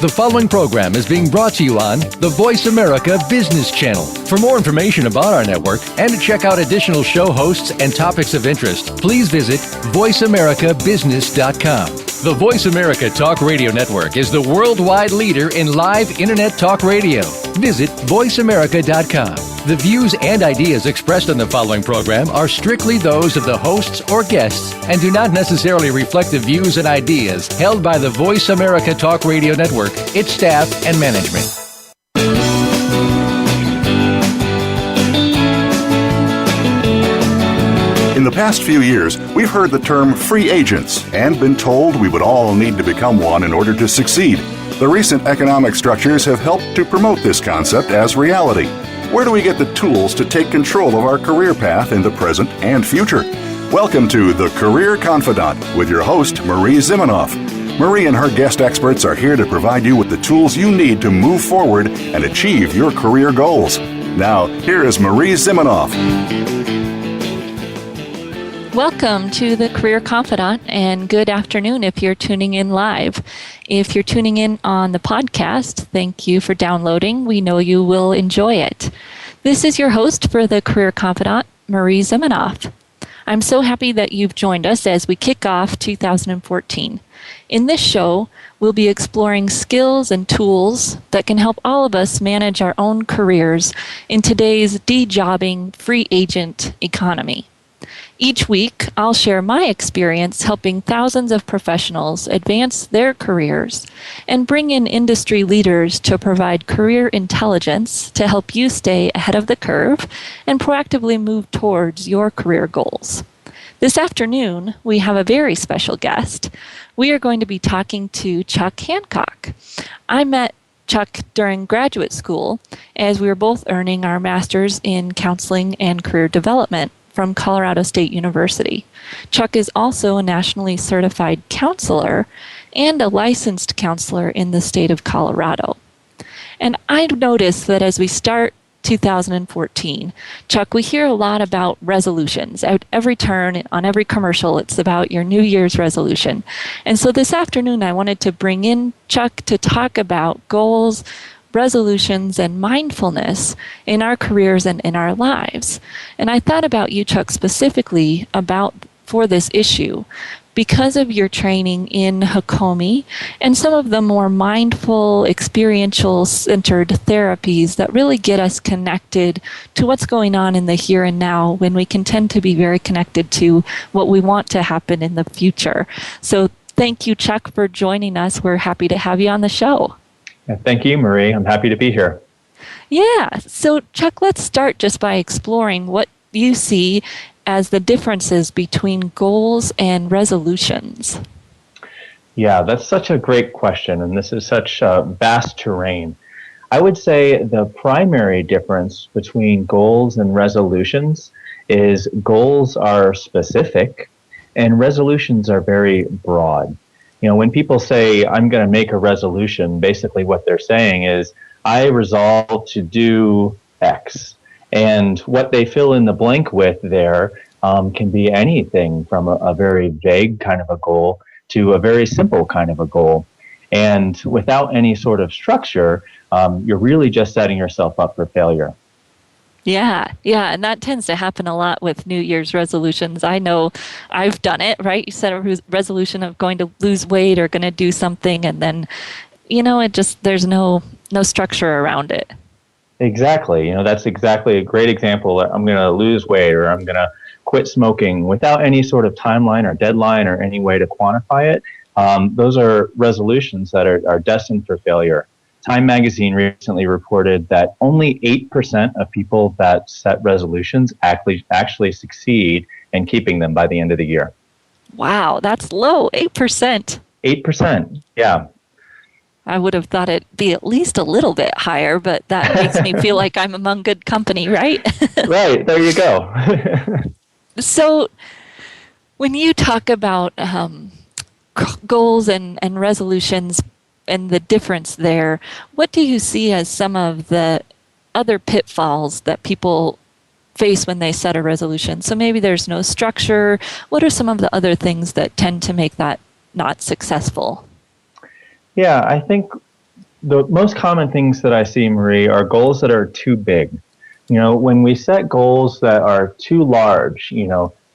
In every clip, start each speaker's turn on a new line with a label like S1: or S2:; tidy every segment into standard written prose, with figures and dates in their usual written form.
S1: The following program is being brought to you on the Voice America Business Channel. For more information about our network and to check out additional show hosts and topics of interest, please visit voiceamericabusiness.com. The Voice America Talk Radio Network is the worldwide leader in live Internet talk radio. Visit voiceamerica.com. The views and ideas expressed on the following program are strictly those of the hosts or guests and do not necessarily reflect the views and ideas held by the Voice America Talk Radio Network, its staff, and management.
S2: In the past few years, we've heard the term free agents and been told we would all need to become one in order to succeed. The recent economic structures have helped to promote this concept as reality. Where do we get the tools to take control of our career path in the present and future? Welcome to The Career Confidant with your host, Marie Zimenoff. Marie and her guest experts are here to provide you with the tools you need to move forward and achieve your career goals. Now, here is Marie Zimenoff.
S3: Welcome to the Career Confidant, and good afternoon if you're tuning in live. If you're tuning in on the podcast, thank you for downloading. We know you will enjoy it. This is your host for the Career Confidant, Marie Zimenoff. I'm so happy that you've joined us as we kick off 2014. In this show, we'll be exploring skills and tools that can help all of us manage our own careers in today's de-jobbing free agent economy. Each week, I'll share my experience helping thousands of professionals advance their careers and bring in industry leaders to provide career intelligence to help you stay ahead of the curve and proactively move towards your career goals. This afternoon, we have a very special guest. We are going to be talking to Chuck Hancock. I met Chuck during graduate school as we were both earning our master's in counseling and career development from Colorado State University. Chuck is also a nationally certified counselor and a licensed counselor in the state of Colorado. And I noticed that as we start 2014, Chuck, we hear a lot about resolutions. At every turn, on every commercial, it's about your New Year's resolution. And so this afternoon, I wanted to bring in Chuck to talk about goals, resolutions, and mindfulness in our careers and in our lives. And I thought about you, Chuck, specifically for this issue because of your training in Hakomi and some of the more mindful, experiential-centered therapies that really get us connected to what's going on in the here and now when we can tend to be very connected to what we want to happen in the future. So thank you, Chuck, for joining us. We're happy to have you on the show.
S4: Thank you, Marie. I'm happy to be here.
S3: Yeah. So, Chuck, let's start just by exploring what you see as the differences between goals and resolutions.
S4: Yeah, that's such a great question, and this is such vast terrain. I would say the primary difference between goals and resolutions is goals are specific and resolutions are very broad. You know, when people say, I'm going to make a resolution, basically what they're saying is, I resolve to do X. And what they fill in the blank with there can be anything from a very vague kind of a goal to a very simple kind of a goal. And without any sort of structure, you're really just setting yourself up for failure.
S3: Yeah, and that tends to happen a lot with New Year's resolutions. I know I've done it, right? You set a resolution of going to lose weight or going to do something, and then, there's no structure around it.
S4: Exactly. That's exactly a great example. I'm going to lose weight or I'm going to quit smoking without any sort of timeline or deadline or any way to quantify it. Those are resolutions that are destined for failure. Time magazine recently reported that only 8% of people that set resolutions actually succeed in keeping them by the end of the year.
S3: Wow, that's low, 8%.
S4: 8%, yeah.
S3: I would have thought it'd be at least a little bit higher, but that makes me feel like I'm among good company, right?
S4: Right, there you go.
S3: So when you talk about goals and resolutions, and the difference there, what do you see as some of the other pitfalls that people face when they set a resolution? So maybe there's no structure. What are some of the other things that tend to make that not successful?
S4: Yeah, I think the most common things that I see, Marie, are goals that are too big. When we set goals that are too large,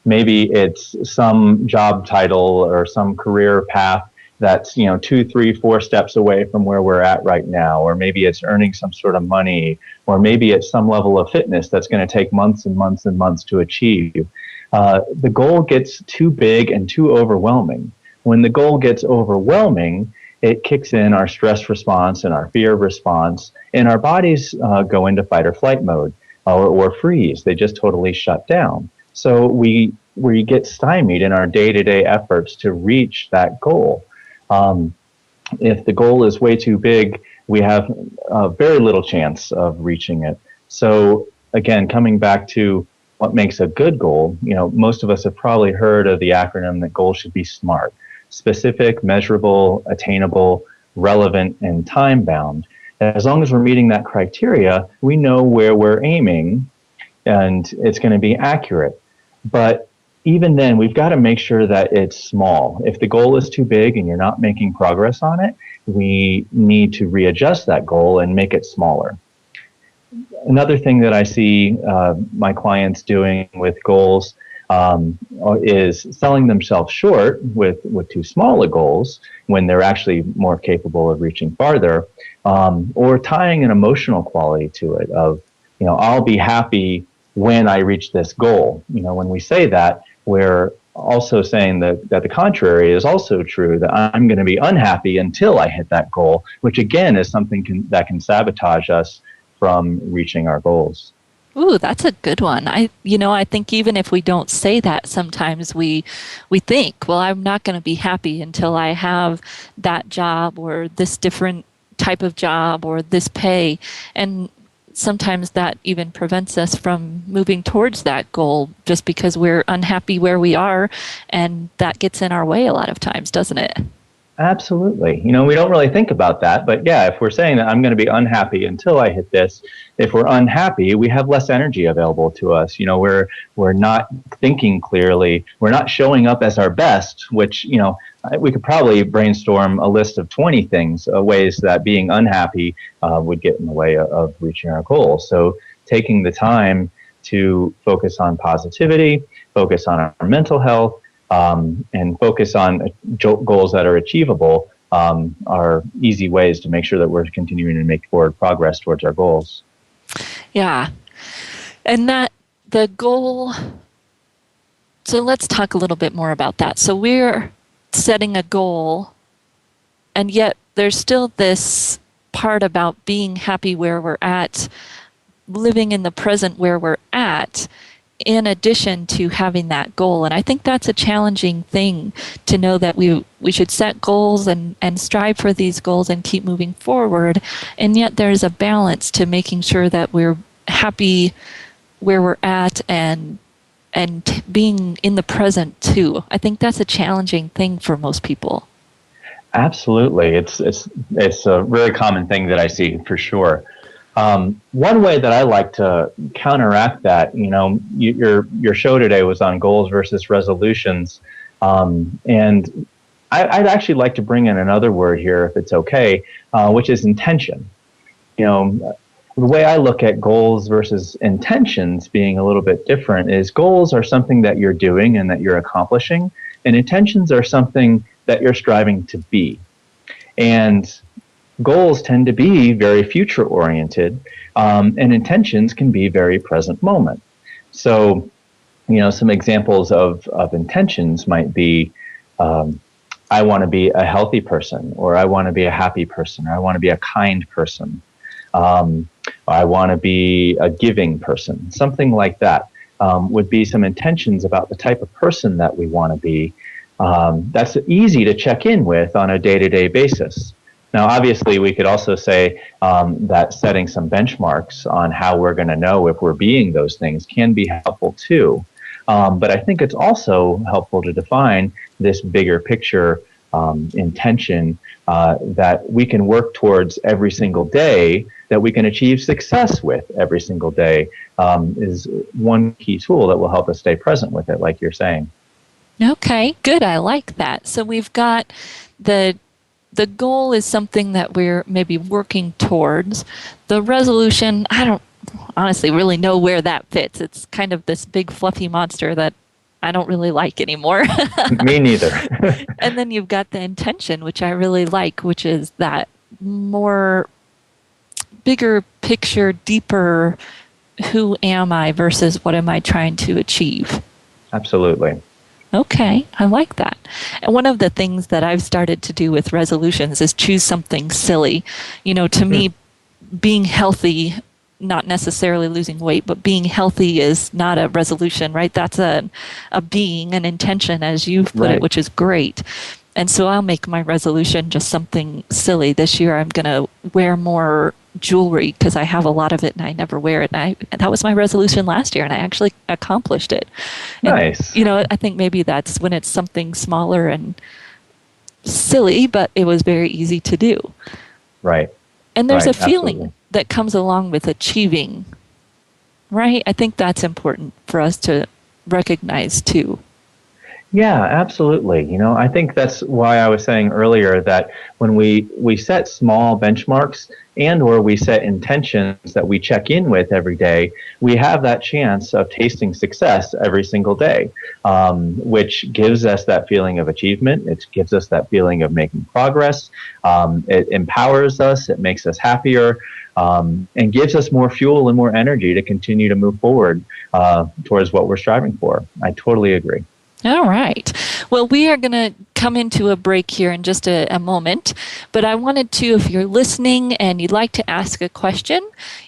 S4: maybe it's some job title or some career path that's, 2, 3, 4 steps away from where we're at right now, or maybe it's earning some sort of money, or maybe it's some level of fitness that's going to take months and months and months to achieve. The goal gets too big and too overwhelming. When the goal gets overwhelming, it kicks in our stress response and our fear response, and our bodies go into fight or flight mode or freeze. They just totally shut down. So we get stymied in our day-to-day efforts to reach that goal. If the goal is way too big, we have very little chance of reaching it. So again, coming back to what makes a good goal, most of us have probably heard of the acronym that goals should be SMART: specific, measurable, attainable, relevant, and time-bound. As long as we're meeting that criteria, we know where we're aiming, and it's going to be accurate. But even then, we've got to make sure that it's small. If the goal is too big and you're not making progress on it, we need to readjust that goal and make it smaller. Another thing that I see my clients doing with goals is selling themselves short with too small a goals when they're actually more capable of reaching farther, or tying an emotional quality to it of, I'll be happy when I reach this goal. When we say that, we're also saying that the contrary is also true, that I'm going to be unhappy until I hit that goal, which again is something that can sabotage us from reaching our goals.
S3: Ooh, that's a good one. I think even if we don't say that, sometimes we think, well, I'm not going to be happy until I have that job or this different type of job or this pay. And sometimes that even prevents us from moving towards that goal just because we're unhappy where we are, and that gets in our way a lot of times, doesn't it?
S4: Absolutely. We don't really think about that, but yeah, if we're saying that I'm going to be unhappy until I hit this, if we're unhappy, we have less energy available to us. We're not thinking clearly. We're not showing up as our best, which, we could probably brainstorm a list of 20 things, ways that being unhappy would get in the way of reaching our goals. So taking the time to focus on positivity, focus on our mental health, and focus on goals that are achievable are easy ways to make sure that we're continuing to make forward progress towards our goals.
S3: Yeah. And that the goal, so let's talk a little bit more about that. So we're setting a goal, and yet there's still this part about being happy where we're at, living in the present where we're at, in addition to having that goal. And I think that's a challenging thing to know, that we should set goals and strive for these goals and keep moving forward. And yet there's a balance to making sure that we're happy where we're at and being in the present too. I think that's a challenging thing for most people.
S4: Absolutely. It's a really common thing that I see for sure. One way that I like to counteract that, your show today was on goals versus resolutions. And I'd actually like to bring in another word here, if it's okay, which is intention. The way I look at goals versus intentions being a little bit different is goals are something that you're doing and that you're accomplishing, and intentions are something that you're striving to be. And goals tend to be very future-oriented, and intentions can be very present moment. So, some examples of intentions might be, I want to be a healthy person, or I want to be a happy person, or I want to be a kind person. I want to be a giving person. Something like that would be some intentions about the type of person that we want to be. That's easy to check in with on a day-to-day basis. Now, obviously, we could also say that setting some benchmarks on how we're going to know if we're being those things can be helpful too. But I think it's also helpful to define this bigger picture intention that we can work towards every single day, that we can achieve success with every single day, is one key tool that will help us stay present with it, like you're saying.
S3: Okay, good. I like that. So we've got the the goal is something that we're maybe working towards. The resolution, I don't honestly really know where that fits. It's kind of this big fluffy monster that I don't really like anymore.
S4: Me neither.
S3: And then you've got the intention, which I really like, which is that more bigger picture, deeper, who am I versus what am I trying to achieve?
S4: Absolutely.
S3: Okay, I like that. And one of the things that I've started to do with resolutions is choose something silly. To me, being healthy, not necessarily losing weight, but being healthy is not a resolution, right? That's a being, an intention, as you've put it, which is great. And so I'll make my resolution just something silly. This year I'm going to wear more jewelry because I have a lot of it and I never wear it. And that was my resolution last year, and I actually accomplished it.
S4: Nice.
S3: And, I think maybe that's when it's something smaller and silly, but it was very easy to do.
S4: Right.
S3: And there's a feeling
S4: absolutely.
S3: that comes along with achieving, right? I think that's important for us to recognize too.
S4: Yeah, absolutely. I think that's why I was saying earlier that when we set small benchmarks and or we set intentions that we check in with every day, we have that chance of tasting success every single day, which gives us that feeling of achievement. It gives us that feeling of making progress. It empowers us. It makes us happier. And gives us more fuel and more energy to continue to move forward towards what we're striving for. I totally agree.
S3: All right. Well, we are going to come into a break here in just a moment, but I wanted to, if you're listening and you'd like to ask a question,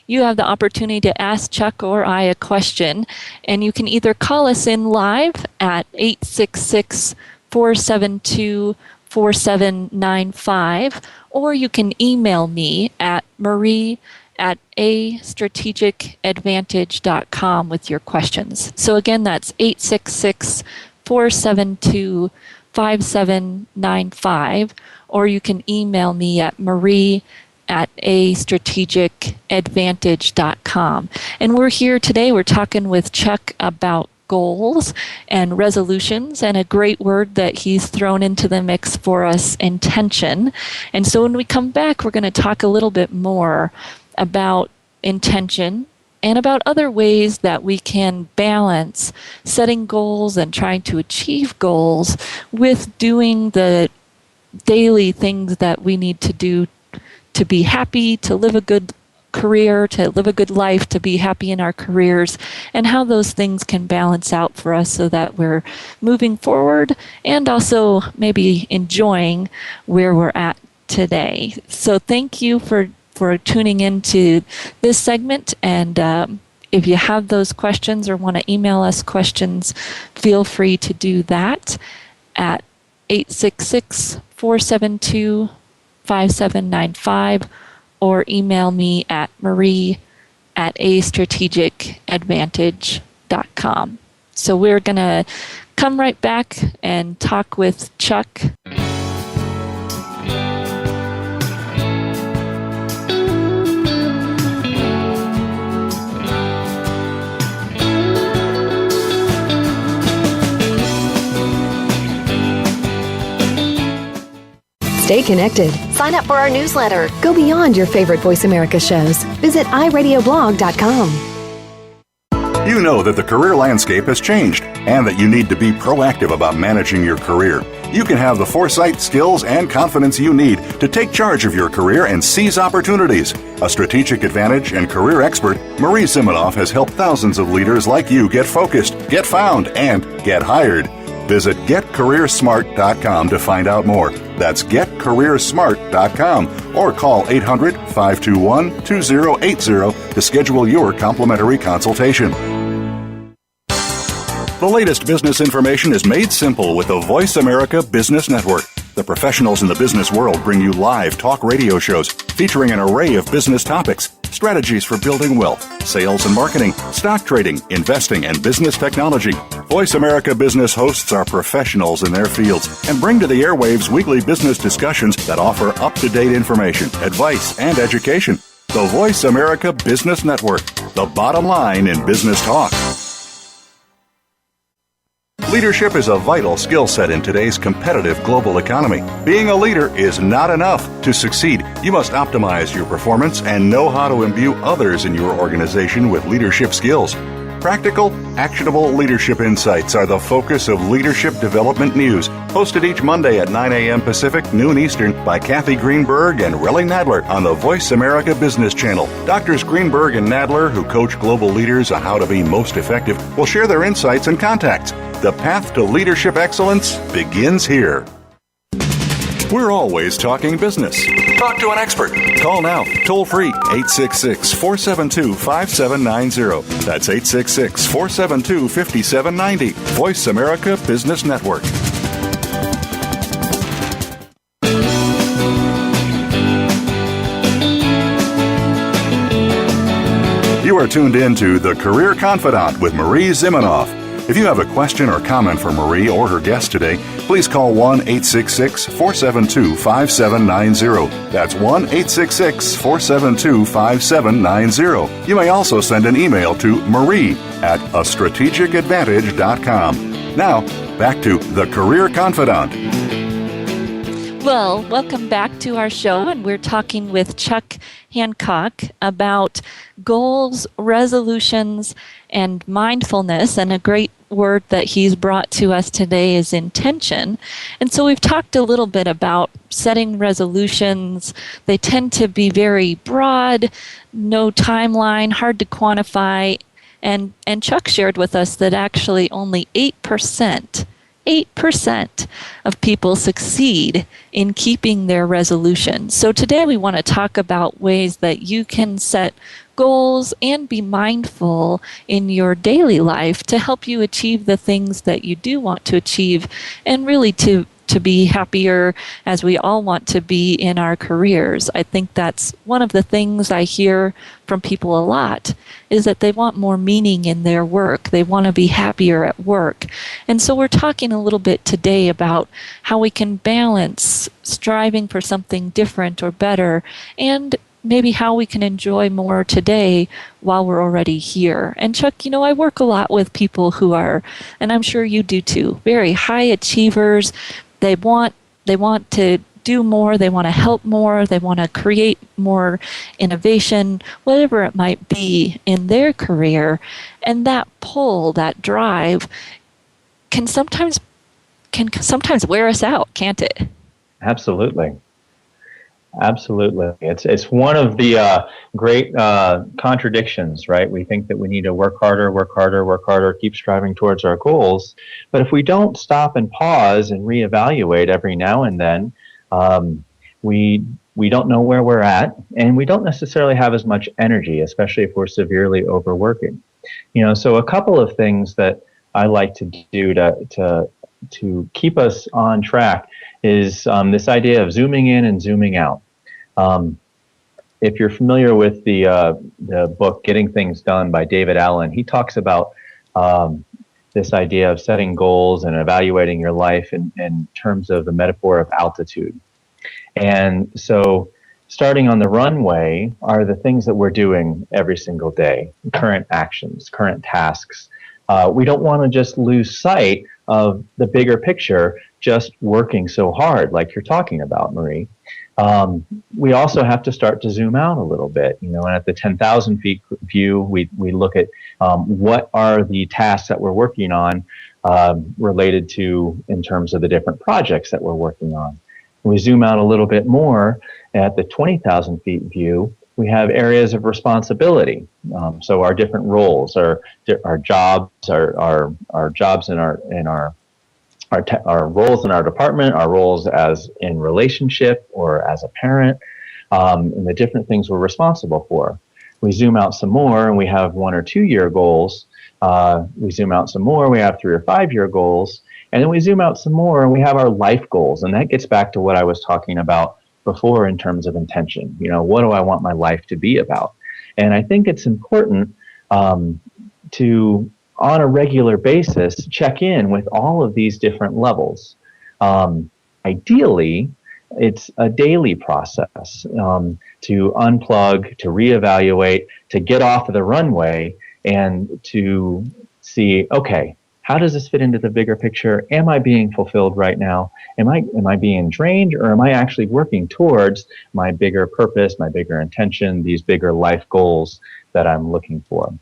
S3: you have the opportunity to ask Chuck or I a question, and you can either call us in live at 866-472-4795, or you can email me at marie@astrategicadvantage.com with your questions. So again, that's 866-472-5795, or you can email me at marie@astrategicadvantage.com. And we're here today, we're talking with Chuck about goals and resolutions, and a great word that he's thrown into the mix for us, intention. And so when we come back, we're going to talk a little bit more about intention and about other ways that we can balance setting goals and trying to achieve goals with doing the daily things that we need to do to be happy, to live a good career, to live a good life, to be happy in our careers, and how those things can balance out for us so that we're moving forward and also maybe enjoying where we're at today. So thank you for tuning into this segment, and if you have those questions or want to email us questions, feel free to do that at 866-472-5795, or email me at marie@astrategicadvantage.com. So we're going to come right back and talk with Chuck.
S5: Stay connected. Sign up for our newsletter. Go beyond your favorite Voice America shows. Visit iradioblog.com.
S2: You know that the career landscape has changed and that you need to be proactive about managing your career. You can have the foresight, skills, and confidence you need to take charge of your career and seize opportunities. A strategic advantage and career expert, Marie Zimenoff has helped thousands of leaders like you get focused, get found, and get hired. Visit getcareersmart.com to find out more. That's getcareersmart.com, or call 800-521-2080 to schedule your complimentary consultation. The latest business information is made simple with the Voice America Business Network. The professionals in the business world bring you live talk radio shows featuring an array of business topics, strategies for building wealth, sales and marketing, stock trading, investing, and business technology. Voice America Business hosts are professionals in their fields and bring to the airwaves weekly business discussions that offer up-to-date information, advice, and education. The Voice America Business Network, the bottom line in business talk. Leadership is a vital skill set in today's competitive global economy. Being a leader is not enough. To succeed, you must optimize your performance and know how to imbue others in your organization with leadership skills. Practical, actionable leadership insights are the focus of Leadership Development News, hosted each Monday at 9 a.m. Pacific, noon Eastern, by Kathy Greenberg and Relly Nadler on the Voice America Business Channel. Doctors Greenberg and Nadler, who coach global leaders on how to be most effective, will share their insights and contacts. The path to leadership excellence begins here. We're always talking business. Talk to an expert. Call now, toll free, 866-472-5790. That's 866-472-5790. Voice America Business Network. You are tuned in to The Career Confidant with Marie Zimenoff. If you have a question or comment for Marie or her guest today, please call 1-866-472-5790. That's 1-866-472-5790. You may also send an email to marie@astrategicadvantage.com. Now, back to The Career Confidant.
S3: Well, welcome back to our show, and we're talking with Chuck Hancock about goals, resolutions, and mindfulness. And a great word that he's brought to us today is intention. And so we've talked a little bit about setting resolutions. They tend to be very broad, no timeline, hard to quantify. And Chuck shared with us that actually only 8% of people succeed in keeping their resolutions. So today we want to talk about ways that you can set goals and be mindful in your daily life to help you achieve the things that you do want to achieve, and really to be happier, as we all want to be in our careers. I think that's one of the things I hear from people a lot, is that they want more meaning in their work. They want to be happier at work. And so we're talking a little bit today about how we can balance striving for something different or better, and maybe how we can enjoy more today while we're already here. And Chuck, I work a lot with people who are, and I'm sure you do too, very high achievers. They want to do more, they want to help more, they want to create more innovation, whatever it might be in their career. And that pull, that drive can sometimes wear us out, can't it?
S4: Absolutely. It's one of the great contradictions, right? We think that we need to work harder, keep striving towards our goals. But if we don't stop and pause and reevaluate every now and then, we don't know where we're at, and we don't necessarily have as much energy, especially if we're severely overworking. So a couple of things that I like to do to keep us on track is this idea of zooming in and zooming out. If you're familiar with the book Getting Things Done by David Allen, he talks about this idea of setting goals and evaluating your life in terms of the metaphor of altitude. And so starting on the runway are the things that we're doing every single day, current actions, current tasks. We don't want to just lose sight of the bigger picture, just working so hard like you're talking about, Marie. We also have to start to zoom out a little bit, and at the 10,000 feet view, we look at what are the tasks that we're working on related to in terms of the different projects that we're working on. We zoom out a little bit more at the 20,000 feet view. We have areas of responsibility. So our different roles, our jobs, our jobs in our roles in our department, our roles as in relationship or as a parent, and the different things we're responsible for. We zoom out some more and we have 1 or 2 year goals. We zoom out some more, we have 3 or 5 year goals. And then we zoom out some more and we have our life goals. And that gets back to what I was talking about before in terms of intention. What do I want my life to be about? And I think it's important to, on a regular basis, check in with all of these different levels. Ideally, it's a daily process to unplug, to reevaluate, to get off of the runway and to see, okay, how does this fit into the bigger picture? Am I being fulfilled right now? Am I being drained, or am I actually working towards my bigger purpose, my bigger intention, these bigger life goals that I'm looking for?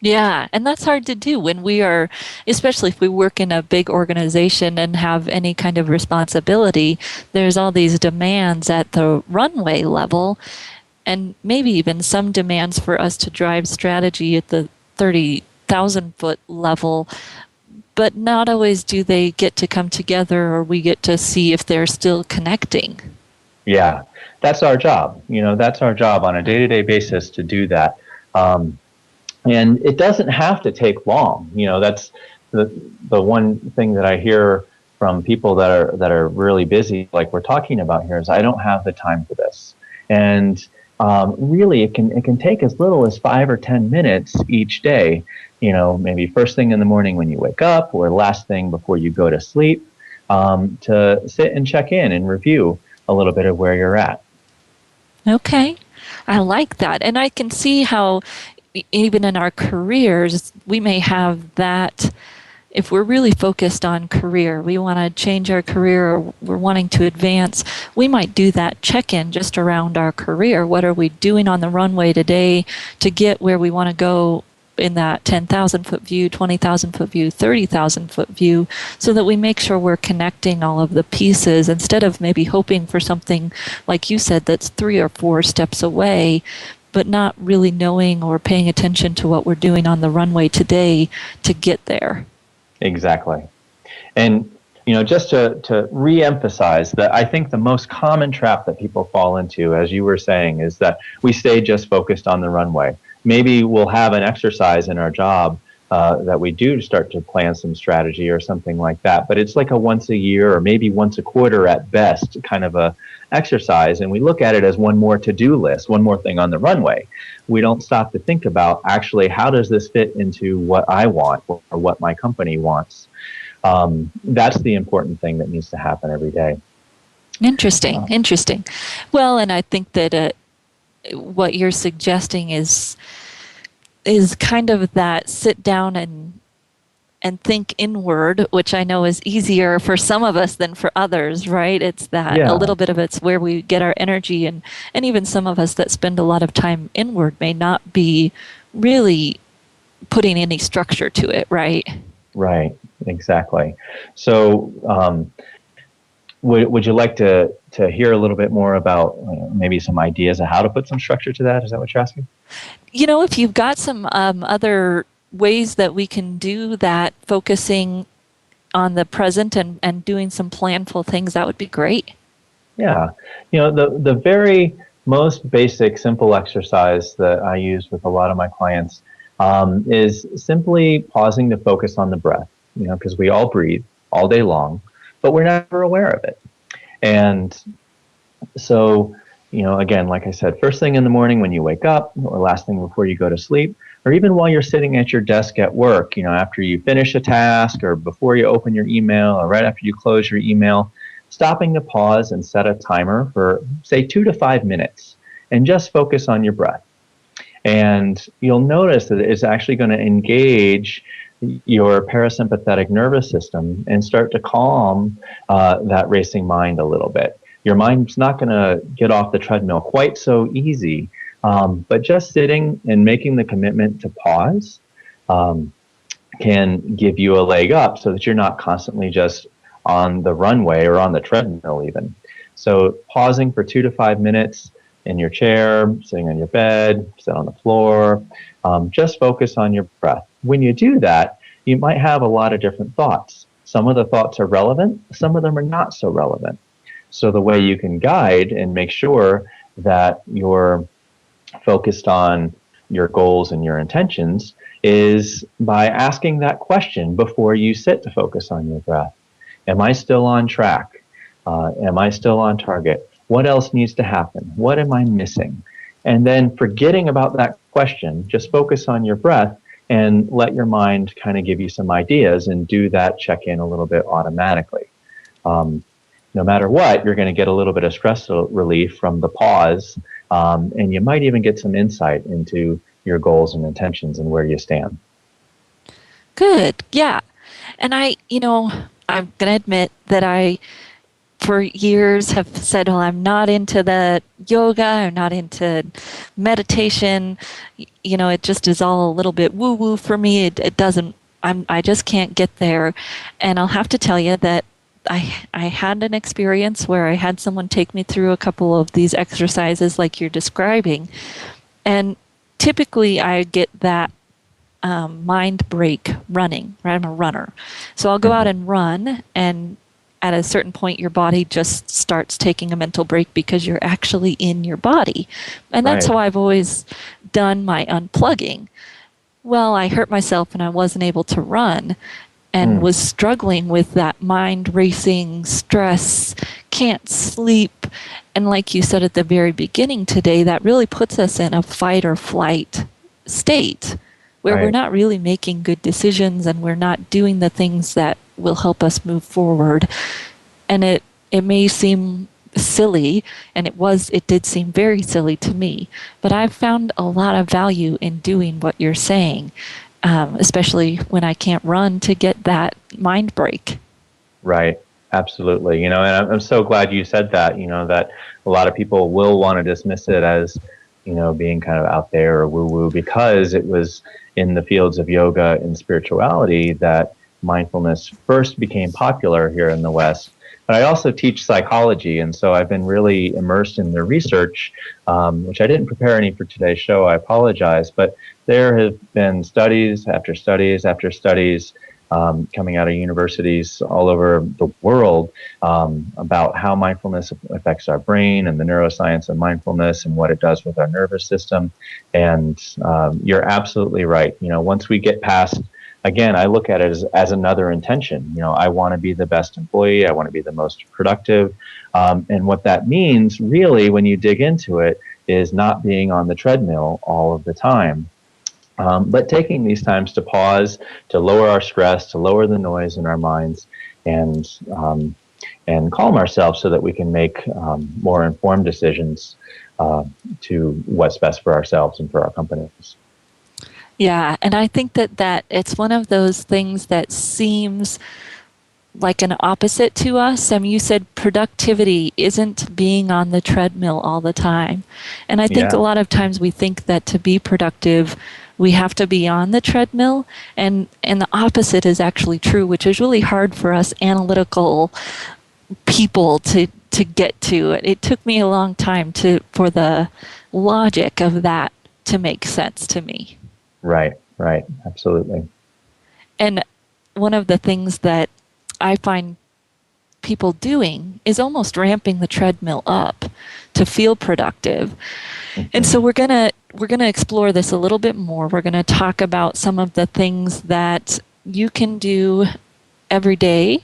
S3: Yeah, and that's hard to do when we are, especially if we work in a big organization and have any kind of responsibility. There's all these demands at the runway level, and maybe even some demands for us to drive strategy at the 30,000 foot level, but not always do they get to come together or we get to see if they're still connecting.
S4: Yeah, that's our job. That's our job on a day-to-day basis to do that. And it doesn't have to take long. That's the one thing that I hear from people that are really busy, like we're talking about here, is I don't have the time for this. And really, it can take as little as 5 or 10 minutes each day. Maybe first thing in the morning when you wake up, or last thing before you go to sleep, to sit and check in and review a little bit of where you're at.
S3: Okay, I like that. And I can see how even in our careers, we may have that. If we're really focused on career, we want to change our career, or we're wanting to advance, we might do that check-in just around our career. What are we doing on the runway today to get where we want to go in that 10,000 foot view, 20,000 foot view, 30,000 foot view, so that we make sure we're connecting all of the pieces instead of maybe hoping for something, like you said, that's 3 or 4 steps away, but not really knowing or paying attention to what we're doing on the runway today to get there.
S4: Exactly. And, just to re-emphasize that, I think the most common trap that people fall into, as you were saying, is that we stay just focused on the runway. Maybe we'll have an exercise in our job that we do start to plan some strategy or something like that, but it's like a once a year or maybe once a quarter at best kind of a exercise, and we look at it as one more to-do list, one more thing on the runway. We don't stop to think about, actually, how does this fit into what I want or what my company wants? That's the important thing that needs to happen every day.
S3: Interesting. Well, and I think that what you're suggesting is kind of that sit down and think inward, which I know is easier for some of us than for others, right? It's that a little bit of it's where we get our energy, and even some of us that spend a lot of time inward may not be really putting any structure to it, right?
S4: Right, exactly. So would you like to hear a little bit more about maybe some ideas of how to put some structure to that? Is that what you're asking?
S3: If you've got some other ways that we can do that, focusing on the present and doing some planful things, that would be great.
S4: Yeah. The very most basic, simple exercise that I use with a lot of my clients is simply pausing to focus on the breath, because we all breathe all day long, but we're never aware of it. And so, again, like I said, first thing in the morning when you wake up, or last thing before you go to sleep, or even while you're sitting at your desk at work, after you finish a task, or before you open your email, or right after you close your email, stopping to pause and set a timer for, say, 2 to 5 minutes, and just focus on your breath. And you'll notice that it's actually going to engage your parasympathetic nervous system and start to calm that racing mind a little bit. Your mind's not going to get off the treadmill quite so easy, but just sitting and making the commitment to pause can give you a leg up so that you're not constantly just on the runway or on the treadmill even. So pausing for 2 to 5 minutes in your chair, sitting on your bed, sit on the floor, just focus on your breath. When you do that, you might have a lot of different thoughts. Some of the thoughts are relevant, some of them are not so relevant. So the way you can guide and make sure that you're focused on your goals and your intentions is by asking that question before you sit to focus on your breath. Am I still on track? Am I still on target? What else needs to happen? What am I missing? And then forgetting about that question, just focus on your breath and let your mind kind of give you some ideas and do that check-in a little bit automatically. No matter what, you're going to get a little bit of stress relief from the pause, and you might even get some insight into your goals and intentions and where you stand.
S3: Good, yeah. And I'm going to admit that I, for years, have said, well, I'm not into the yoga, I'm not into meditation. It just is all a little bit woo-woo for me. It doesn't, I just can't get there. And I'll have to tell you that I had an experience where I had someone take me through a couple of these exercises like you're describing. And typically I get that mind break running, right? I'm a runner. So I'll go out and run, and at a certain point your body just starts taking a mental break because you're actually in your body. And that's how I've always done my unplugging. Well, I hurt myself and I wasn't able to run, and was struggling with that mind racing, stress, can't sleep. And like you said at the very beginning today, that really puts us in a fight or flight state where we're not really making good decisions and we're not doing the things that will help us move forward. And it may seem silly, and it did seem very silly to me, but I've found a lot of value in doing what you're saying. Especially when I can't run, to get that mind break. Right.
S4: Absolutely. And I'm so glad you said that, that a lot of people will want to dismiss it as, being kind of out there or woo-woo, because it was in the fields of yoga and spirituality that mindfulness first became popular here in the West. But I also teach psychology, and so I've been really immersed in the research, which I didn't prepare any for today's show. I apologize, but there have been studies after studies after studies coming out of universities all over the world about how mindfulness affects our brain and the neuroscience of mindfulness and what it does with our nervous system. And you're absolutely right. Once we get past, again, I look at it as another intention. I want to be the best employee. I want to be the most productive. And what that means, really, when you dig into it, is not being on the treadmill all of the time. But taking these times to pause, to lower our stress, to lower the noise in our minds, and calm ourselves so that we can make more informed decisions to what's best for ourselves and for our companies.
S3: Yeah, and I think that it's one of those things that seems like an opposite to us. I mean, you said productivity isn't being on the treadmill all the time. And I think a lot of times we think that to be productive, we have to be on the treadmill, and the opposite is actually true, which is really hard for us analytical people to get to. It took me a long time for the logic of that to make sense to me.
S4: Right, absolutely.
S3: And one of the things that I find people doing is almost ramping the treadmill up to feel productive. And so we're gonna explore this a little bit more. We're gonna talk about some of the things that you can do every day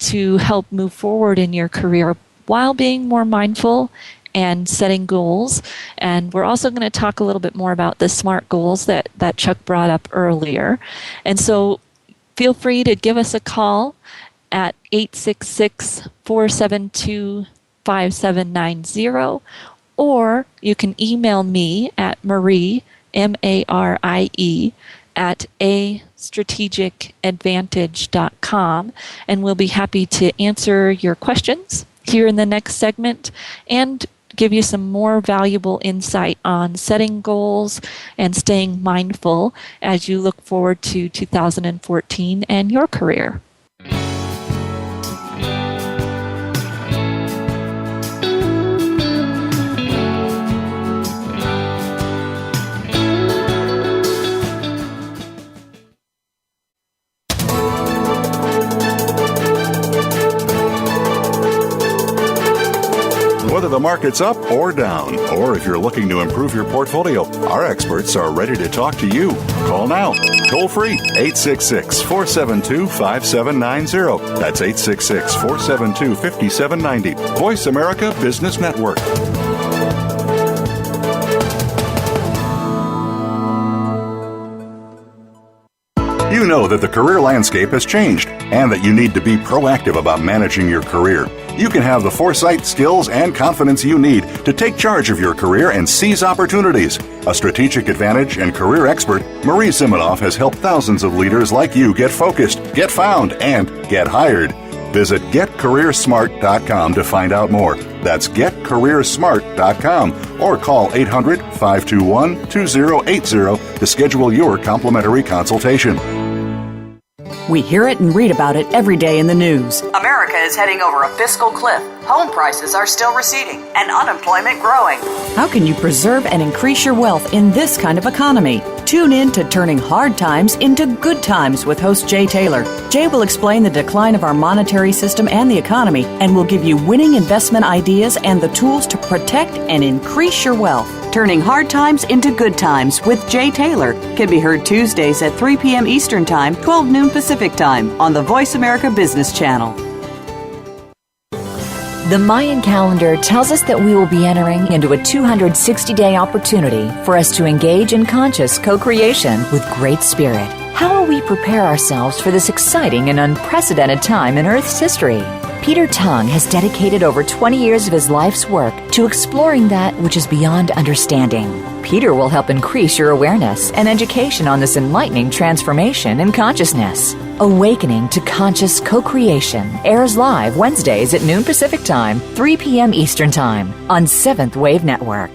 S3: to help move forward in your career while being more mindful and setting goals. And we're also going to talk a little bit more about the SMART goals that Chuck brought up earlier. And so feel free to give us a call at 866-472-5790, or you can email me at Marie, Marie, at astrategicadvantage.com, and we'll be happy to answer your questions here in the next segment and give you some more valuable insight on setting goals and staying mindful as you look forward to 2014 and your career.
S2: Whether the market's up or down, or if you're looking to improve your portfolio, our experts are ready to talk to you. Call now, toll free, 866-472-5790. That's 866-472-5790. Voice America Business Network. You know that the career landscape has changed and that you need to be proactive about managing your career. You can have the foresight, skills, and confidence you need to take charge of your career and seize opportunities. A strategic advantage and career expert, Marie Zimenoff has helped thousands of leaders like you get focused, get found, and get hired. Visit getcareersmart.com to find out more. That's getcareersmart.com or call 800-521-2080 to schedule your complimentary consultation.
S6: We hear it and read about it every day in the news.
S7: America is heading over a fiscal cliff. Home prices are still receding and unemployment growing.
S6: How can you preserve and increase your wealth in this kind of economy? Tune in to Turning Hard Times into Good Times with host Jay Taylor. Jay will explain the decline of our monetary system and the economy and will give you winning investment ideas and the tools to protect and increase your wealth. Turning Hard Times into Good Times with Jay Taylor can be heard Tuesdays at 3 p.m. Eastern Time, 12 noon Pacific Time on the Voice America Business Channel.
S8: The Mayan calendar tells us that we will be entering into a 260-day opportunity for us to engage in conscious co-creation with Great Spirit. How will we prepare ourselves for this exciting and unprecedented time in Earth's history? Peter Tung has dedicated over 20 years of his life's work to exploring that which is beyond understanding. Peter will help increase your awareness and education on this enlightening transformation in consciousness. Awakening to Conscious Co-Creation airs live Wednesdays at noon Pacific Time, 3 p.m. Eastern Time on Seventh Wave Network.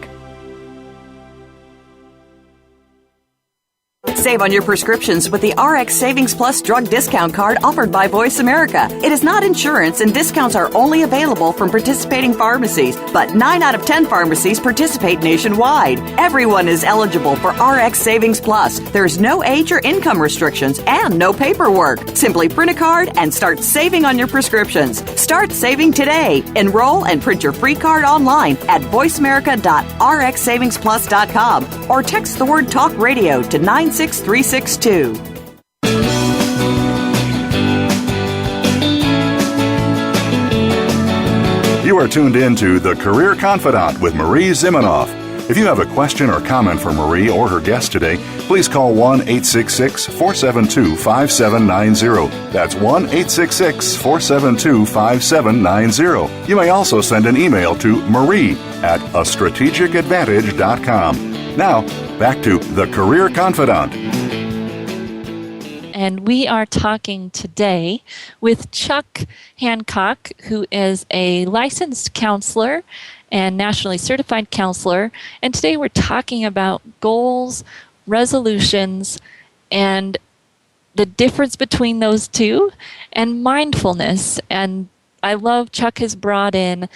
S6: Save on your prescriptions with the RX Savings Plus drug discount card offered by Voice America. It is not insurance, and discounts are only available from participating pharmacies, but 9 out of 10 pharmacies participate nationwide. Everyone is eligible for RX Savings Plus. There's no age or income restrictions and no paperwork. Simply print a card and start saving on your prescriptions. Start saving today. Enroll and print your free card online at voiceamerica.rxsavingsplus.com or text the word Talk Radio to 96362.
S2: You are tuned in to The Career Confidant with Marie Zimenoff. If you have a question or comment for Marie or her guest today, please call 1-866-472-5790. That's 1-866-472-5790. You may also send an email to marie@astrategicadvantage.com. Now, back to The Career Confidant.
S3: And we are talking today with Chuck Hancock, who is a licensed counselor and nationally certified counselor. And today we're talking about goals, resolutions, and the difference between those two, and mindfulness. And I love Chuck has brought in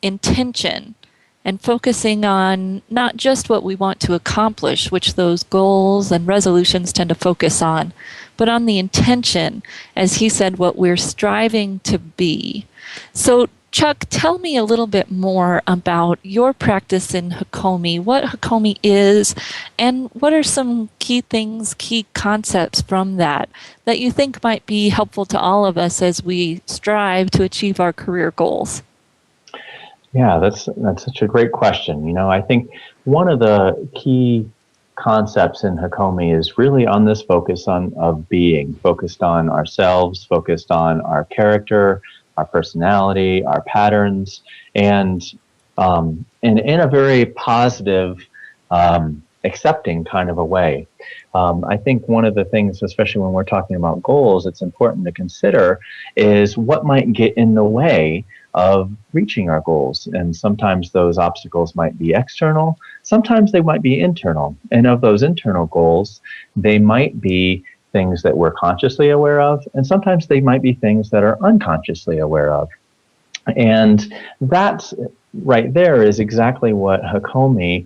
S3: intention and focusing on not just what we want to accomplish, which those goals and resolutions tend to focus on, but on the intention, as he said, what we're striving to be. So, Chuck, tell me a little bit more about your practice in Hakomi, what Hakomi is, and what are some key things, key concepts from that you think might be helpful to all of us as we strive to achieve our career goals.
S4: Yeah, that's such a great question. You know, I think one of the key concepts in Hakomi is really on this focus of being, focused on ourselves, focused on our character, our personality, our patterns, and in a very positive, accepting kind of a way. I think one of the things, especially when we're talking about goals, it's important to consider is what might get in the way of reaching our goals. And sometimes those obstacles might be external, sometimes they might be internal. And of those internal goals, they might be things that we're consciously aware of, and sometimes they might be things that are unconsciously aware of. And that right there is exactly what Hakomi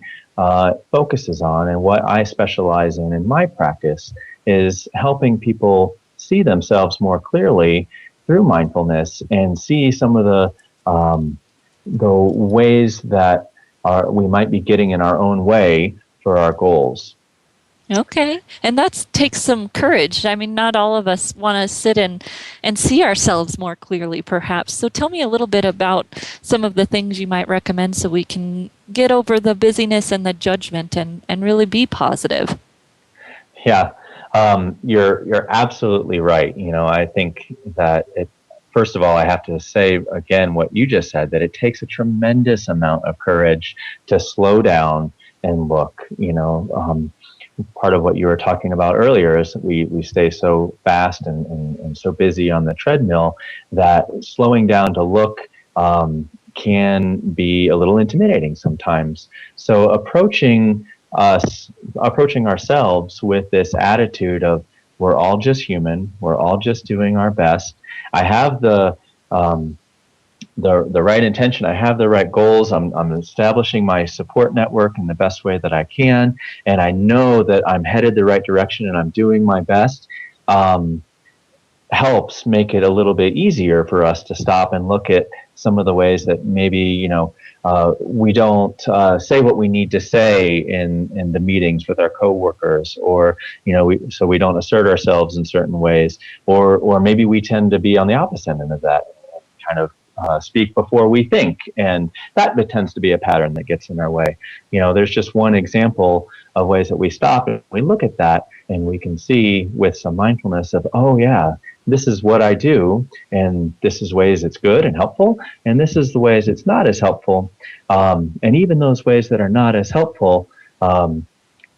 S4: focuses on, and what I specialize in my practice is helping people see themselves more clearly through mindfulness and see some of the ways that we might be getting in our own way for our goals.
S3: Okay. And that takes some courage. I mean, not all of us want to sit and see ourselves more clearly, perhaps. So tell me a little bit about some of the things you might recommend so we can get over the busyness and the judgment and really be positive.
S4: Yeah. You're absolutely right. I think that first of all, I have to say again what you just said, that it takes a tremendous amount of courage to slow down and look. Part of what you were talking about earlier is we stay so fast and so busy on the treadmill that slowing down to look can be a little intimidating sometimes. So approaching ourselves with this attitude of we're all just human, we're all just doing our best. I have the right intention, I have the right goals, I'm establishing my support network in the best way that I can, and I know that I'm headed the right direction and I'm doing my best, helps make it a little bit easier for us to stop and look at some of the ways that maybe, we don't say what we need to say in the meetings with our coworkers, or, so we don't assert ourselves in certain ways, or maybe we tend to be on the opposite end of that, kind of speak before we think, and that tends to be a pattern that gets in our way. There's just one example of ways that we stop and we look at that, and we can see with some mindfulness of, oh yeah, this is what I do, and this is ways it's good and helpful, and this is the ways it's not as helpful. And even those ways that are not as helpful,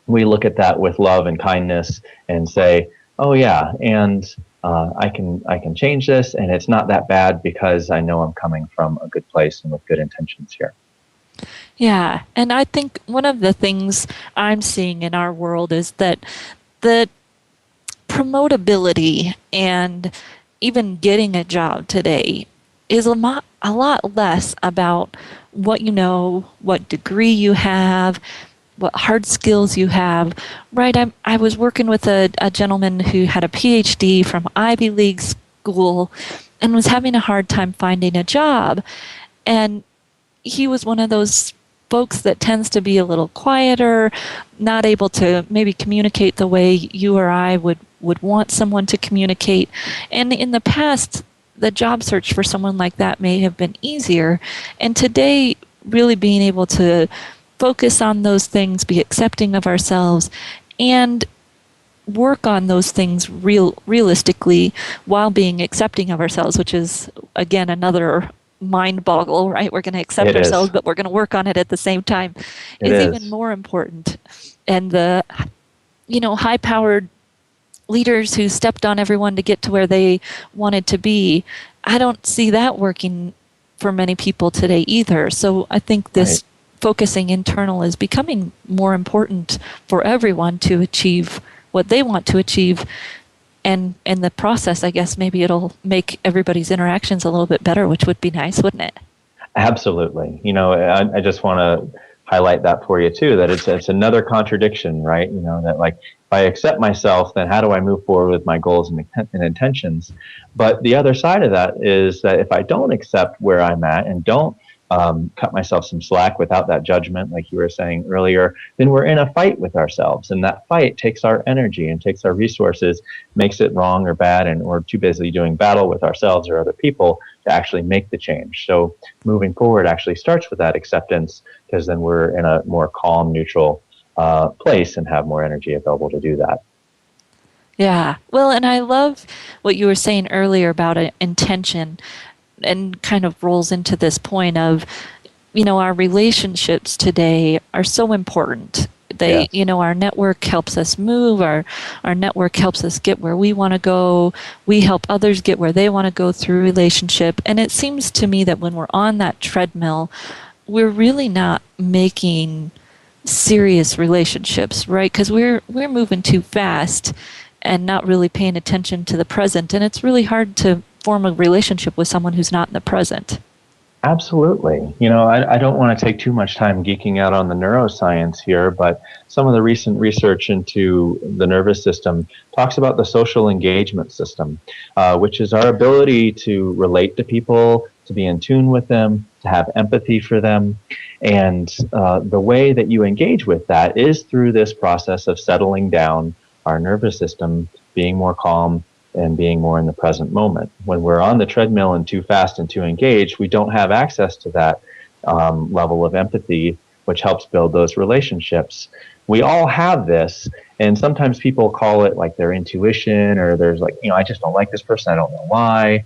S4: we look at that with love and kindness and say, oh yeah, and I can change this, and it's not that bad because I know I'm coming from a good place and with good intentions here.
S3: Yeah, and I think one of the things I'm seeing in our world is that the promotability and even getting a job today is a lot less about what you know, what degree you have, what hard skills you have, right? I was working with a gentleman who had a PhD from Ivy League school and was having a hard time finding a job. And he was one of those folks that tends to be a little quieter, not able to maybe communicate the way you or I would want someone to communicate. And in the past, the job search for someone like that may have been easier. And today, really being able to focus on those things, be accepting of ourselves, and work on those things realistically while being accepting of ourselves, which is, again, another mind boggle, right? We're going to accept ourselves, but we're going to work on it at the same time, is even more important. And the, high-powered leaders who stepped on everyone to get to where they wanted to be, I don't see that working for many people today either. So I think this focusing internal is becoming more important for everyone to achieve what they want to achieve. And in the process, I guess maybe it'll make everybody's interactions a little bit better, which would be nice, wouldn't it?
S4: Absolutely. I just want to highlight that for you too, that it's another contradiction, right? That like, if I accept myself, then how do I move forward with my goals and intentions? But the other side of that is that if I don't accept where I'm at and don't cut myself some slack without that judgment, like you were saying earlier, then we're in a fight with ourselves. And that fight takes our energy and takes our resources, makes it wrong or bad, and we're too busy doing battle with ourselves or other people to actually make the change. So moving forward actually starts with that acceptance, because then we're in a more calm, neutral place and have more energy available to do that.
S3: Yeah. Well, and I love what you were saying earlier about intention, and kind of rolls into this point of, our relationships today are so important. They, our network helps us move, our network helps us get where we want to go. We help others get where they want to go through relationship. And it seems to me that when we're on that treadmill, we're really not making serious relationships, right? Because we're moving too fast and not really paying attention to the present. And it's really hard to form a relationship with someone who's not in the present.
S4: Absolutely. I don't want to take too much time geeking out on the neuroscience here, but some of the recent research into the nervous system talks about the social engagement system, which is our ability to relate to people, to be in tune with them, to have empathy for them. And the way that you engage with that is through this process of settling down our nervous system, being more calm, and being more in the present moment. When we're on the treadmill and too fast and too engaged, we don't have access to that level of empathy, which helps build those relationships. we all have this, and sometimes people call it like their intuition, or there's like, I just don't like this person, I don't know why.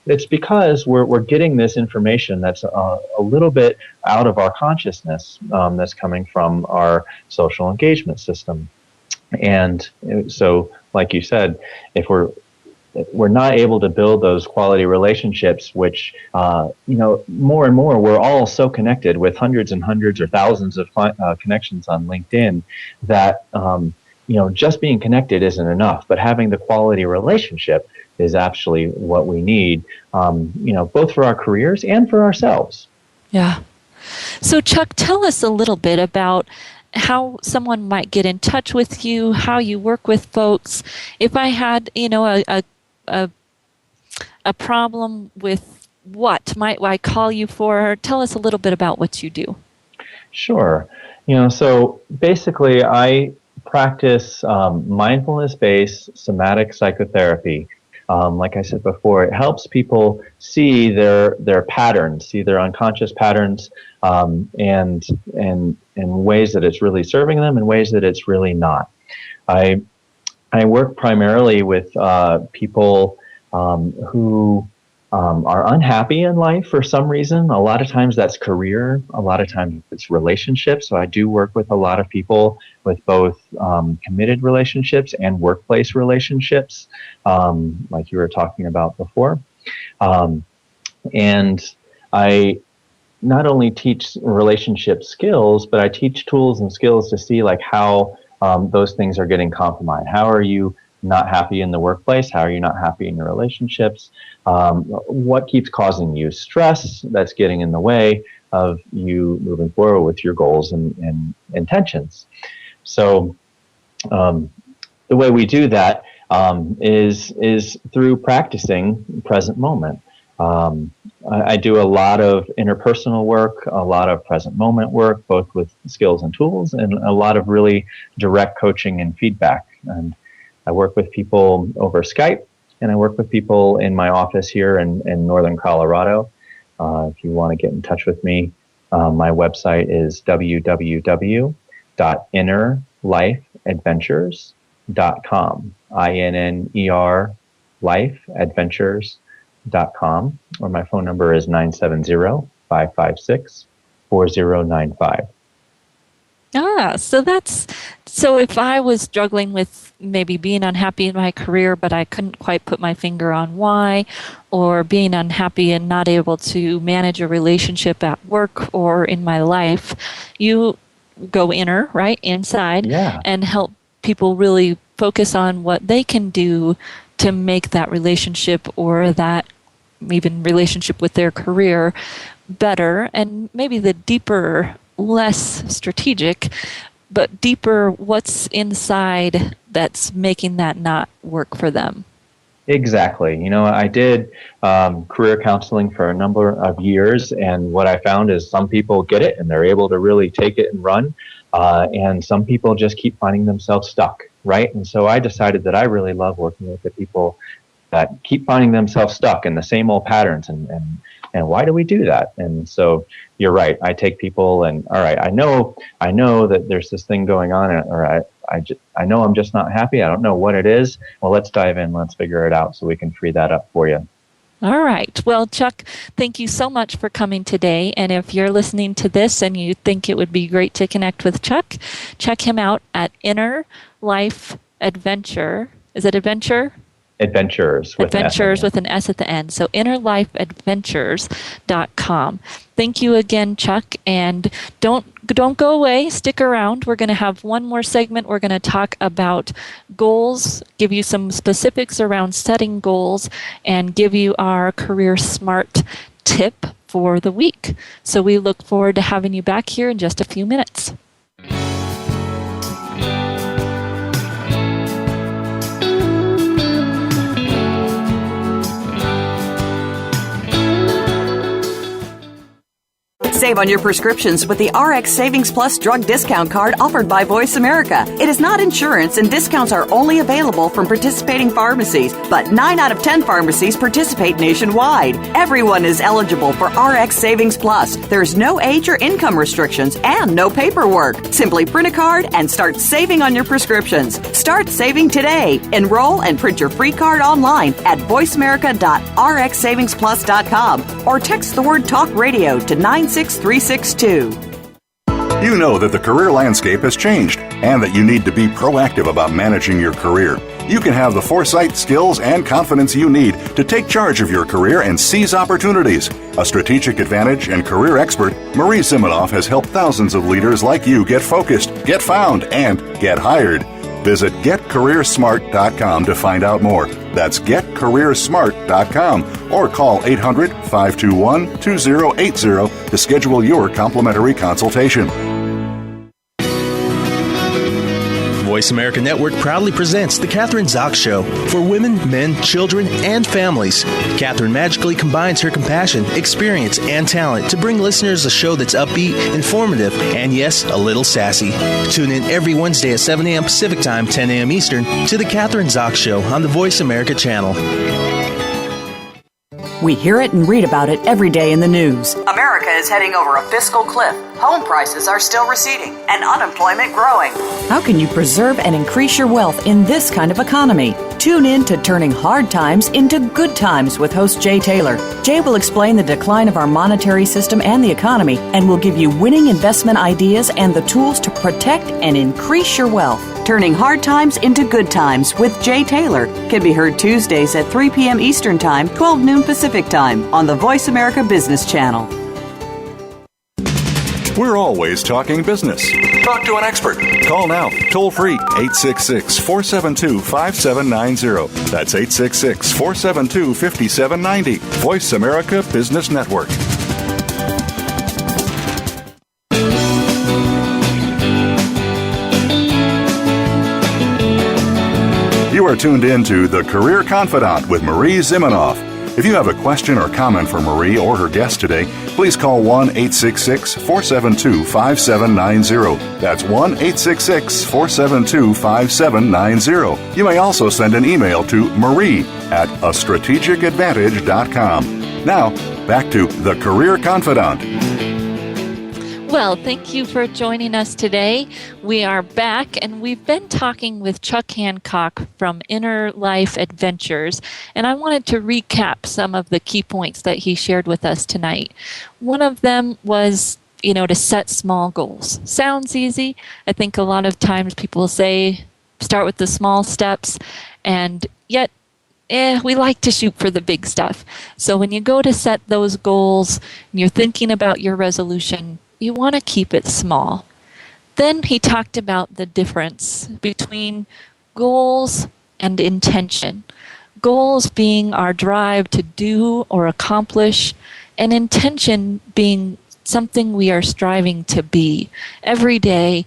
S4: It's because we're getting this information that's a little bit out of our consciousness, that's coming from our social engagement system. And so, like you said, if we're not able to build those quality relationships, which, more and more, we're all so connected with hundreds and hundreds or thousands of connections on LinkedIn that, just being connected isn't enough, but having the quality relationship is actually what we need, both for our careers and for ourselves. Yeah.
S3: So, Chuck, tell us a little bit about how someone might get in touch with you, how you work with folks. If I had, a problem with what might I call you for? Tell us a little bit about what you do.
S4: Sure. So basically I practice mindfulness-based somatic psychotherapy. Like I said before, it helps people see their patterns, see their unconscious patterns, and ways that it's really serving them and ways that it's really not. I work primarily with people who are unhappy in life for some reason. A lot of times that's career, a lot of times it's relationships. So I do work with a lot of people with both committed relationships and workplace relationships, like you were talking about before. And I not only teach relationship skills, but I teach tools and skills to see like how those things are getting compromised. How are you not happy in the workplace? How are you not happy in your relationships? What keeps causing you stress that's getting in the way of you moving forward with your goals and intentions? So the way we do that is through practicing present moment. I do a lot of interpersonal work, a lot of present moment work, both with skills and tools, and a lot of really direct coaching and feedback. And I work with people over Skype, and I work with people in my office here in Northern Colorado. If you want to get in touch with me, my website is www.innerlifeadventures.com, INNER lifeadventures.com, or my phone number is 970-556-4095.
S3: So if I was struggling with maybe being unhappy in my career, but I couldn't quite put my finger on why, or being unhappy and not able to manage a relationship at work or in my life, you go inner, right, inside, and help people really focus on what they can do to make that relationship or that even relationship with their career better, and maybe the deeper, less strategic, but deeper, what's inside that's making that not work for them.
S4: Exactly. I did career counseling for a number of years, and what I found is some people get it and they're able to really take it and run, and some people just keep finding themselves stuck, right? And so I decided that I really love working with the people that keep finding themselves stuck in the same old patterns, and why do we do that? And so you're right. I take people and, all right, I know that there's this thing going on, or I know I'm just not happy. I don't know what it is. Well, let's dive in. Let's figure it out so we can free that up for you.
S3: All right. Well, Chuck, thank you so much for coming today. And if you're listening to this and you think it would be great to connect with Chuck, check him out at Inner Life Adventure. Is it Adventure?
S4: Adventures with
S3: an S at the end. So innerlifeadventures.com. Thank you again, Chuck. And don't go away. Stick around. We're going to have one more segment. We're going to talk about goals, give you some specifics around setting goals, and give you our Career Smart tip for the week. So we look forward to having you back here in just a few minutes.
S6: Save on your prescriptions with the RX Savings Plus drug discount card offered by Voice America. It is not insurance, and discounts are only available from participating pharmacies, but 9 out of 10 pharmacies participate nationwide. Everyone is eligible for RX Savings Plus. There's no age or income restrictions and no paperwork. Simply print a card and start saving on your prescriptions. Start saving today. Enroll and print your free card online at voiceamerica.rxsavingsplus.com or text the word Talk Radio to 96362.
S2: You know that the career landscape has changed and that you need to be proactive about managing your career. You can have the foresight, skills, and confidence you need to take charge of your career and seize opportunities. A strategic advantage and career expert, Marie Zimenoff has helped thousands of leaders like you get focused, get found, and get hired. Visit getcareersmart.com to find out more. That's getcareersmart.com or call 800-521-2080 to schedule your complimentary consultation.
S9: Voice America Network proudly presents The Catherine Zox Show for women, men, children, and families. Catherine magically combines her compassion, experience, and talent to bring listeners a show that's upbeat, informative, and yes, a little sassy. Tune in every Wednesday at 7 a.m. Pacific Time, 10 a.m. Eastern to The Catherine Zox Show on the Voice America channel.
S6: We hear it and read about it every day in the news.
S7: America is heading over a fiscal cliff. Home prices are still receding and unemployment growing.
S6: How can you preserve and increase your wealth in this kind of economy? Tune in to Turning Hard Times into Good Times with host Jay Taylor. Jay will explain the decline of our monetary system and the economy and will give you winning investment ideas and the tools to protect and increase your wealth. Turning Hard Times into Good Times with Jay Taylor can be heard Tuesdays at 3 p.m. Eastern Time, 12 noon Pacific Time on the Voice America Business Channel.
S2: We're always talking business. Talk to an expert. Call now, toll free, 866-472-5790. That's 866-472-5790. Voice America Business Network. You are tuned in to The Career Confidant with Marie Zimenoff. If you have a question or comment for Marie or her guest today, please call 1-866-472-5790. That's 1-866-472-5790. You may also send an email to marie@astrategicadvantage.com. Now, back to The Career Confidant.
S3: Well, thank you for joining us today. We are back, and we've been talking with Chuck Hancock from Inner Life Adventures, and I wanted to recap some of the key points that he shared with us tonight. One of them was, to set small goals. Sounds easy. I think a lot of times people say, start with the small steps, and yet we like to shoot for the big stuff. So when you go to set those goals, and you're thinking about your resolution, you want to keep it small. Then he talked about the difference between goals and intention. Goals being our drive to do or accomplish, and intention being something we are striving to be every day,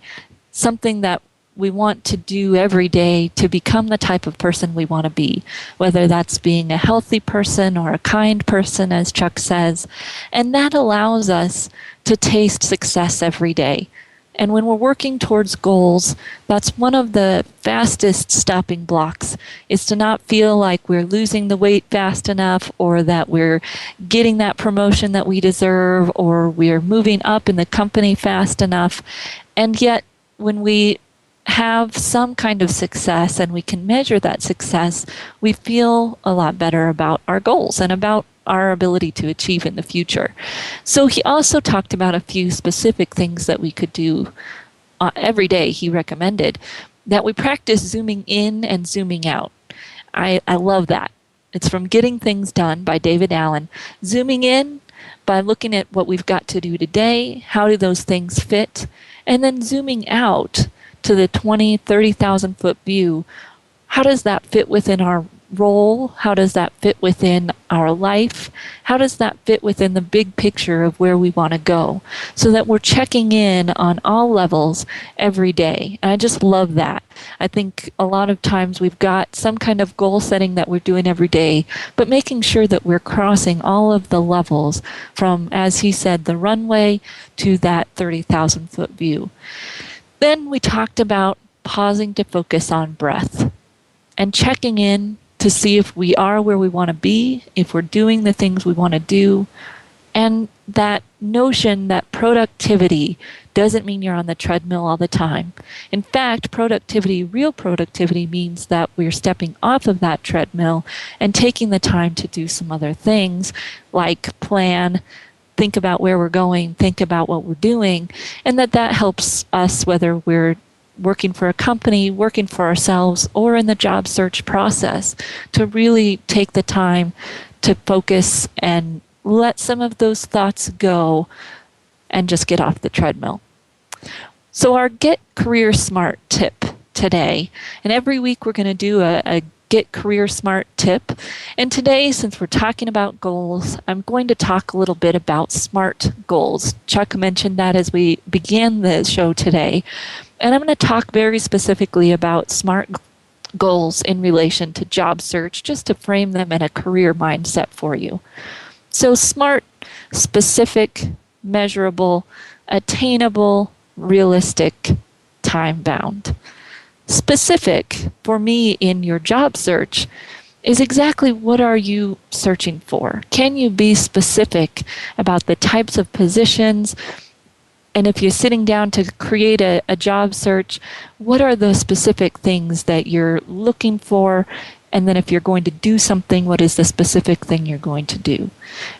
S3: something that we want to do every day to become the type of person we want to be, whether that's being a healthy person or a kind person, as Chuck says. And that allows us to taste success every day. And when we're working towards goals, that's one of the fastest stopping blocks, is to not feel like we're losing the weight fast enough, or that we're getting that promotion that we deserve, or we're moving up in the company fast enough. And yet, when we have some kind of success and we can measure that success, we feel a lot better about our goals and about our ability to achieve in the future. So he also talked about a few specific things that we could do every day. He recommended that we practice zooming in and zooming out. I love that. It's from Getting Things Done by David Allen. Zooming in by looking at what we've got to do today, how do those things fit, and then zooming out to the 20, 30,000 foot view. How does that fit within our role? How does that fit within our life? How does that fit within the big picture of where we want to go? So that we're checking in on all levels every day. And I just love that. I think a lot of times we've got some kind of goal setting that we're doing every day, but making sure that we're crossing all of the levels from, as he said, the runway to that 30,000 foot view. Then we talked about pausing to focus on breath and checking in to see if we are where we want to be, if we're doing the things we want to do, and that notion that productivity doesn't mean you're on the treadmill all the time. In fact, productivity, real productivity, means that we're stepping off of that treadmill and taking the time to do some other things, like plan, think about where we're going, think about what we're doing, and that helps us whether we're working for a company, working for ourselves, or in the job search process, to really take the time to focus and let some of those thoughts go and just get off the treadmill. So our Get Career Smart tip today, and every week we're going to do a Get Career Smart tip. And today, since we're talking about goals, I'm going to talk a little bit about SMART goals. Chuck mentioned that as we began the show today. And I'm going to talk very specifically about SMART goals in relation to job search, just to frame them in a career mindset for you. So SMART: specific, measurable, attainable, realistic, time-bound. Specific, for me, in your job search, is exactly what are you searching for? Can you be specific about the types of positions? And if you're sitting down to create a job search, what are the specific things that you're looking for? And then if you're going to do something, what is the specific thing you're going to do?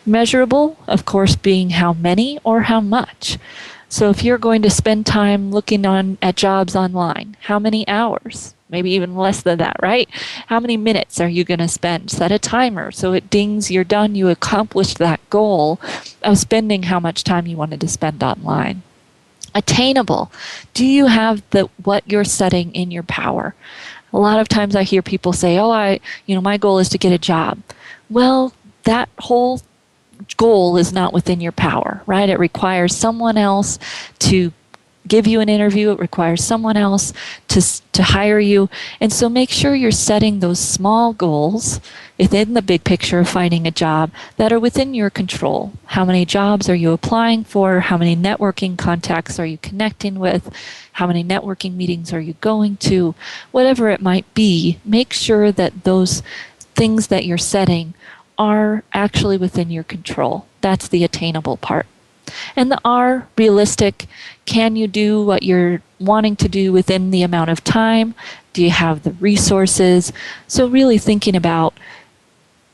S3: Measurable, of course, being how many or how much. So if you're going to spend time looking at jobs online, how many hours? Maybe even less than that, right? How many minutes are you going to spend? Set a timer so it dings, you're done, you accomplished that goal of spending how much time you wanted to spend online. Attainable. Do you have what you're setting in your power? A lot of times I hear people say, my goal is to get a job. Well, that whole goal is not within your power, right? It requires someone else to give you an interview. It requires someone else to hire you. And so make sure you're setting those small goals within the big picture of finding a job that are within your control. How many jobs are you applying for? How many networking contacts are you connecting with? How many networking meetings are you going to? Whatever it might be, make sure that those things that you're setting are actually within your control. That's the attainable part. And the R, realistic. Can you do what you're wanting to do within the amount of time? Do you have the resources? So really thinking about,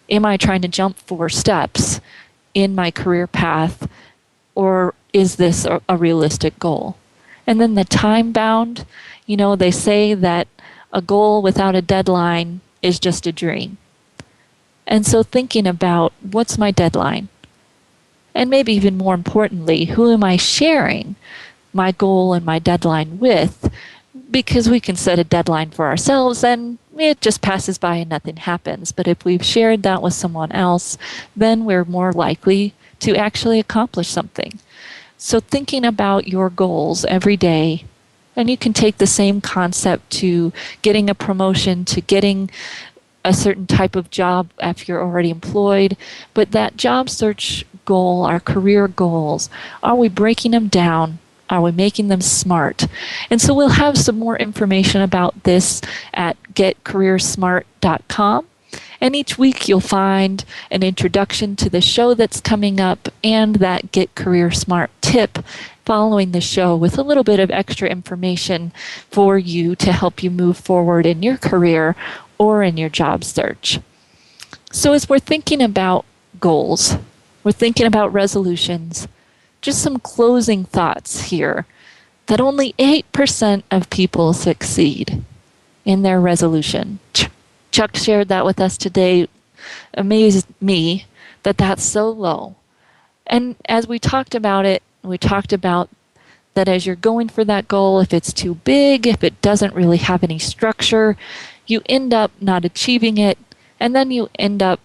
S3: am I trying to jump 4 steps in my career path, or is this a realistic goal? And then the time bound, they say that a goal without a deadline is just a dream. And so thinking about, what's my deadline? And maybe even more importantly, who am I sharing my goal and my deadline with? Because we can set a deadline for ourselves and it just passes by and nothing happens. But if we've shared that with someone else, then we're more likely to actually accomplish something. So thinking about your goals every day, and you can take the same concept to getting a promotion, to getting a certain type of job after you're already employed, but that job search goal, our career goals, are we breaking them down? Are we making them SMART? And so we'll have some more information about this at getcareersmart.com. And each week you'll find an introduction to the show that's coming up and that Get Career Smart tip following the show with a little bit of extra information for you to help you move forward in your career or in your job search. So as we're thinking about goals, we're thinking about resolutions, just some closing thoughts here, that only 8% of people succeed in their resolution. Chuck shared that with us today. Amazed me that that's so low. And as we talked about it, we talked about that as you're going for that goal, if it's too big, if it doesn't really have any structure, you end up not achieving it, And then you end up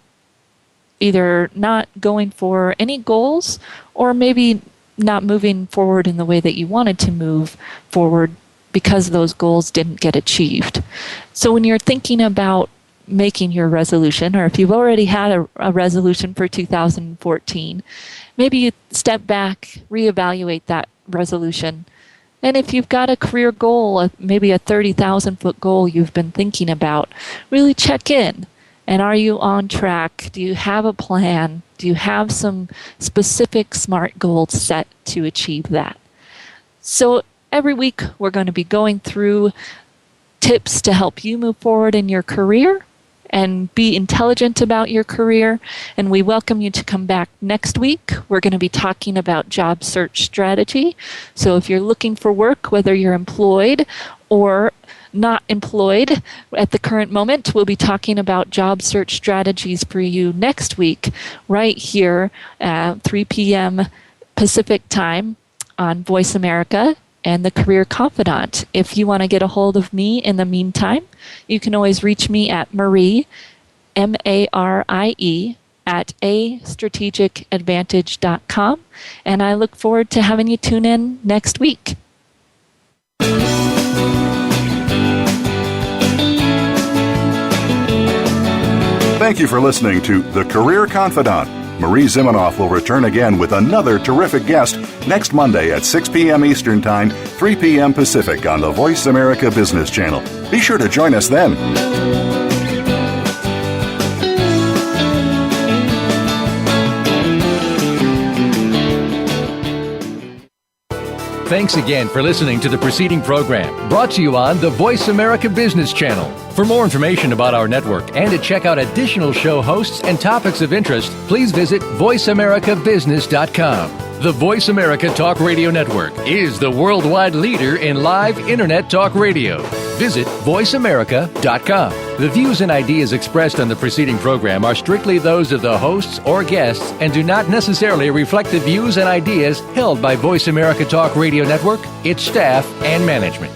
S3: either not going for any goals or maybe not moving forward in the way that you wanted to move forward because those goals didn't get achieved. So when you're thinking about making your resolution, or if you've already had a resolution for 2014, maybe you step back, reevaluate that resolution. And if you've got a career goal, maybe a 30,000-foot goal you've been thinking about, really check in. And are you on track? Do you have a plan? Do you have some specific SMART goals set to achieve that? So every week we're going to be going through tips to help you move forward in your career and be intelligent about your career. And we welcome you to come back next week. We're going to be talking about job search strategy. So if you're looking for work, whether you're employed or not employed at the current moment, we'll be talking about job search strategies for you next week, right here at 3 p.m. Pacific time on Voice America and the Career Confidant. If you want to get a hold of me in the meantime, you can always reach me at Marie, M-A-R-I-E, at astrategicadvantage.com. And I look forward to having you tune in next week.
S2: Thank you for listening to The Career Confidant. Marie Zimenoff will return again with another terrific guest next Monday at 6 p.m. Eastern Time, 3 p.m. Pacific on the Voice America Business Channel. Be sure to join us then.
S1: Thanks again for listening to the preceding program, brought to you on the Voice America Business Channel. For more information about our network and to check out additional show hosts and topics of interest, please visit voiceamericabusiness.com. The Voice America Talk Radio Network is the worldwide leader in live Internet talk radio. Visit voiceamerica.com. The views and ideas expressed on the preceding program are strictly those of the hosts or guests and do not necessarily reflect the views and ideas held by Voice America Talk Radio Network, its staff, and management.